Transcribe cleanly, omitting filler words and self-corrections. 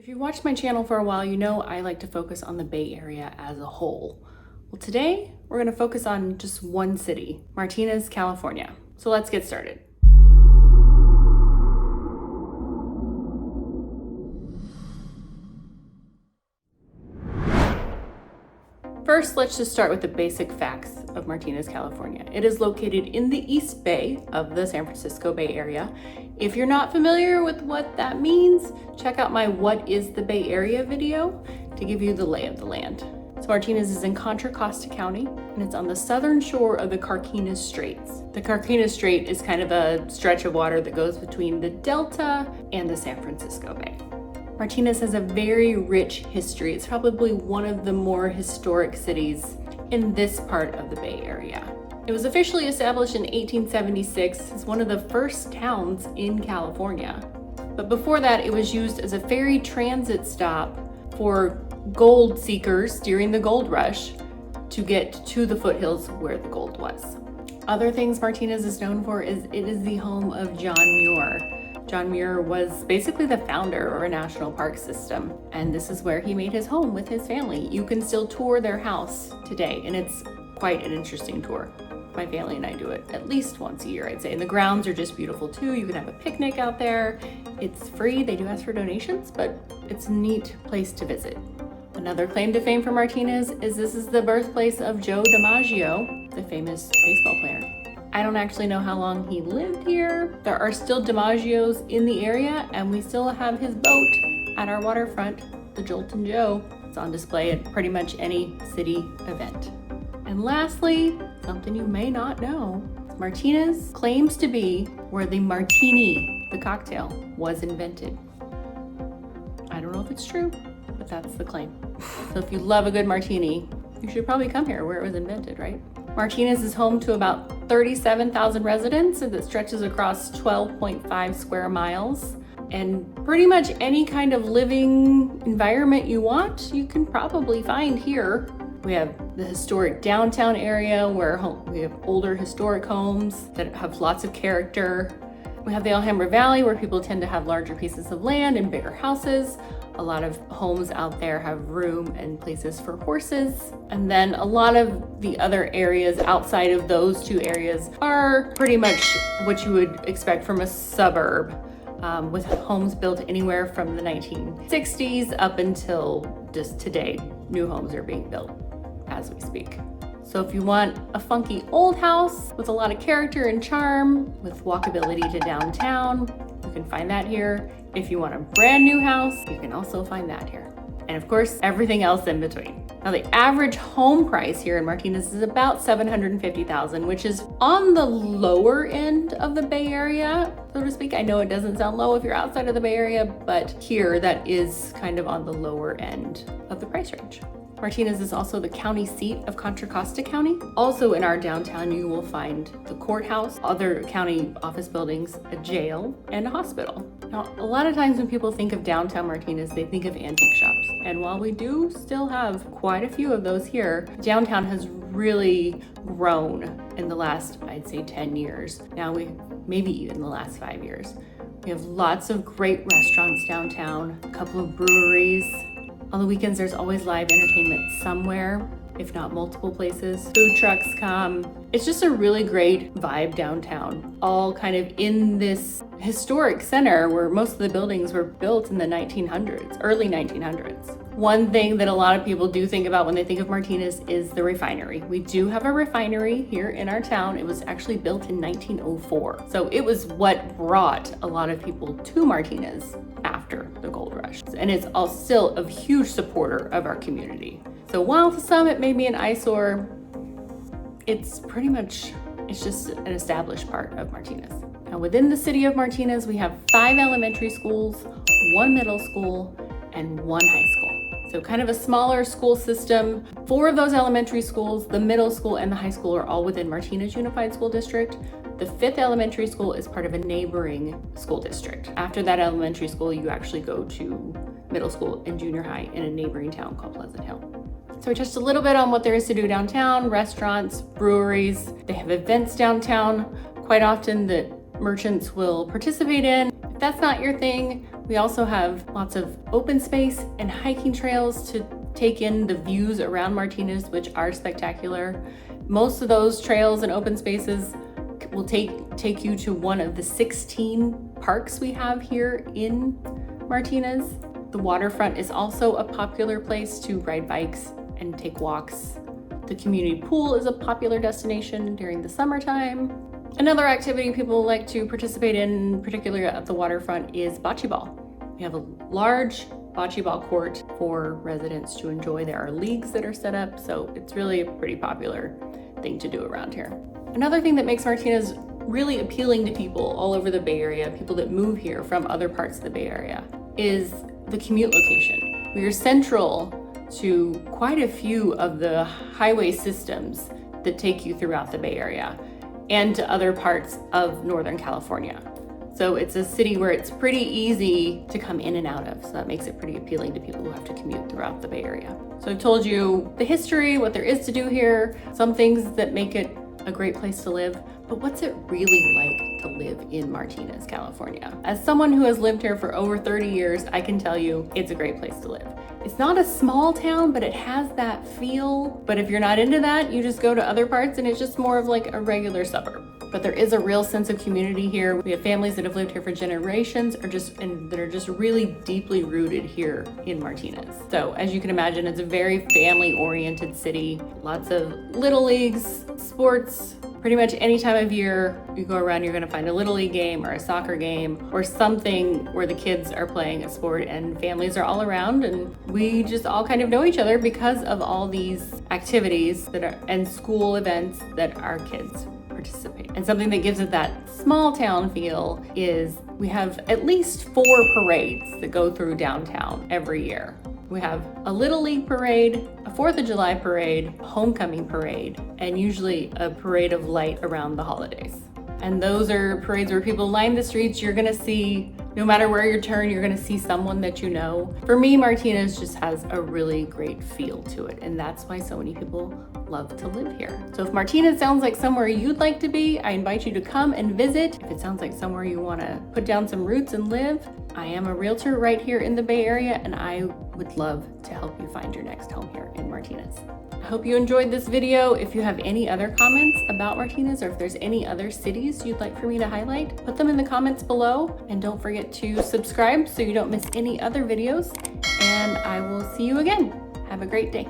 If you've watched my channel for a while, you know I like to focus on the Bay Area as a whole. Well, today we're going to focus on just one city, Martinez, California. So let's get started. First, let's just start with the basic facts of Martinez, California. It is located in the East Bay of the San Francisco Bay Area. If you're not familiar with what that means, check out my What is the Bay Area video to give you the lay of the land. So Martinez is in Contra Costa County, and it's on the southern shore of the Carquinez Straits. The Carquinez Strait is kind of a stretch of water that goes between the Delta and the San Francisco Bay. Martinez has a very rich history. It's probably one of the more historic cities in this part of the Bay Area. It was officially established in 1876 as one of the first towns in California. But before that, it was used as a ferry transit stop for gold seekers during the gold rush to get to the foothills where the gold was. Other things Martinez is known for is it is the home of John Muir. John Muir was basically the founder of our national park system, and this is where he made his home with his family. You can still tour their house today, and it's quite an interesting tour. My family and I do it at least once a year, I'd say. And the grounds are just beautiful too. You can have a picnic out there. It's free. They do ask for donations, but it's a neat place to visit. Another claim to fame for Martinez is this is the birthplace of Joe DiMaggio, the famous baseball player. I don't actually know how long he lived here. There are still DiMaggios in the area, and we still have his boat at our waterfront, the Joltin' Joe. It's on display at pretty much any city event. And lastly, something you may not know, Martinez claims to be where the martini, the cocktail, was invented. I don't know if it's true, but that's the claim. So if you love a good martini, you should probably come here where it was invented, right? Martinez is home to about 37,000 residents that stretches across 12.5 square miles. And pretty much any kind of living environment you want, you can probably find here. We have the historic downtown area where we have older historic homes that have lots of character. We have the Alhambra Valley where people tend to have larger pieces of land and bigger houses. A lot of homes out there have room and places for horses. And then a lot of the other areas outside of those two areas are pretty much what you would expect from a suburb, with homes built anywhere from the 1960s up until just today. New homes are being built as we speak. So if you want a funky old house with a lot of character and charm, with walkability to downtown, you can find that here. If you want a brand new house, you can also find that here. And of course, everything else in between. Now the average home price here in Martinez is about $750,000, which is on the lower end of the Bay Area, so to speak. I know it doesn't sound low if you're outside of the Bay Area, but here that is kind of on the lower end of the price range. Martinez is also the county seat of Contra Costa County. Also in our downtown, you will find the courthouse, other county office buildings, a jail, and a hospital. Now, a lot of times when people think of downtown Martinez, they think of antique shops. And while we do still have quite a few of those here, downtown has really grown in the last, I'd say 10 years. Now maybe even the last 5 years. We have lots of great restaurants downtown, a couple of breweries. On the weekends, there's always live entertainment somewhere, if not multiple places. Food trucks come. It's just a really great vibe downtown, all kind of in this historic center where most of the buildings were built in the 1900s, early 1900s. One thing that a lot of people do think about when they think of Martinez is the refinery. We do have a refinery here in our town. It was actually built in 1904. So it was what brought a lot of people to Martinez after the gold rush. And it's still a huge supporter of our community. So while to some it may be an eyesore, it's just an established part of Martinez. Now within the city of Martinez, we have 5 elementary schools, 1 middle school, and 1 high school. So kind of a smaller school system. 4 of those elementary schools, the middle school and the high school, are all within Martinez Unified School District. The 5th elementary school is part of a neighboring school district. After that elementary school, you actually go to middle school and junior high in a neighboring town called Pleasant Hill. So just a little bit on what there is to do downtown: restaurants, breweries. They have events downtown quite often that merchants will participate in. If that's not your thing, We also have lots of open space and hiking trails to take in the views around Martinez, which are spectacular. Most of those trails and open spaces will take you to one of the 16 parks we have here in Martinez. The waterfront is also a popular place to ride bikes and take walks. The community pool is a popular destination during the summertime. Another activity people like to participate in, particularly at the waterfront, is bocce ball. We have a large bocce ball court for residents to enjoy. There are leagues that are set up, so it's really a pretty popular thing to do around here. Another thing that makes Martinez really appealing to people all over the Bay Area, people that move here from other parts of the Bay Area, is the commute location. We are central to quite a few of the highway systems that take you throughout the Bay Area and to other parts of Northern California. So it's a city where it's pretty easy to come in and out of. So that makes it pretty appealing to people who have to commute throughout the Bay Area. So I've told you the history, what there is to do here, some things that make it a great place to live, but what's it really like to live in Martinez, California? As someone who has lived here for over 30 years, I can tell you it's a great place to live. It's not a small town, but it has that feel. But if you're not into that, you just go to other parts and it's just more of like a regular suburb. But there is a real sense of community here. We have families that have lived here for generations that are just really deeply rooted here in Martinez. So as you can imagine, it's a very family-oriented city. Lots of little leagues, sports. Pretty much any time of year you go around, you're gonna find a Little League game or a soccer game or something where the kids are playing a sport and families are all around, and we just all kind of know each other because of all these activities and school events that our kids participate. And something that gives it that small town feel is we have at least 4 parades that go through downtown every year. We have a Little League parade, a 4th of July parade, a homecoming parade, and usually a parade of light around the holidays. And those are parades where people line the streets. You're gonna see, no matter where you turn, you're gonna see someone that you know. For me, Martinez just has a really great feel to it, and that's why so many people love to live here. So if Martinez sounds like somewhere you'd like to be, I invite you to come and visit. If it sounds like somewhere you wanna put down some roots and live, I am a realtor right here in the Bay Area, and I would love to help you find your next home here in Martinez. I hope you enjoyed this video. If you have any other comments about Martinez, or if there's any other cities you'd like for me to highlight, put them in the comments below. And don't forget to subscribe so you don't miss any other videos. And I will see you again. Have a great day.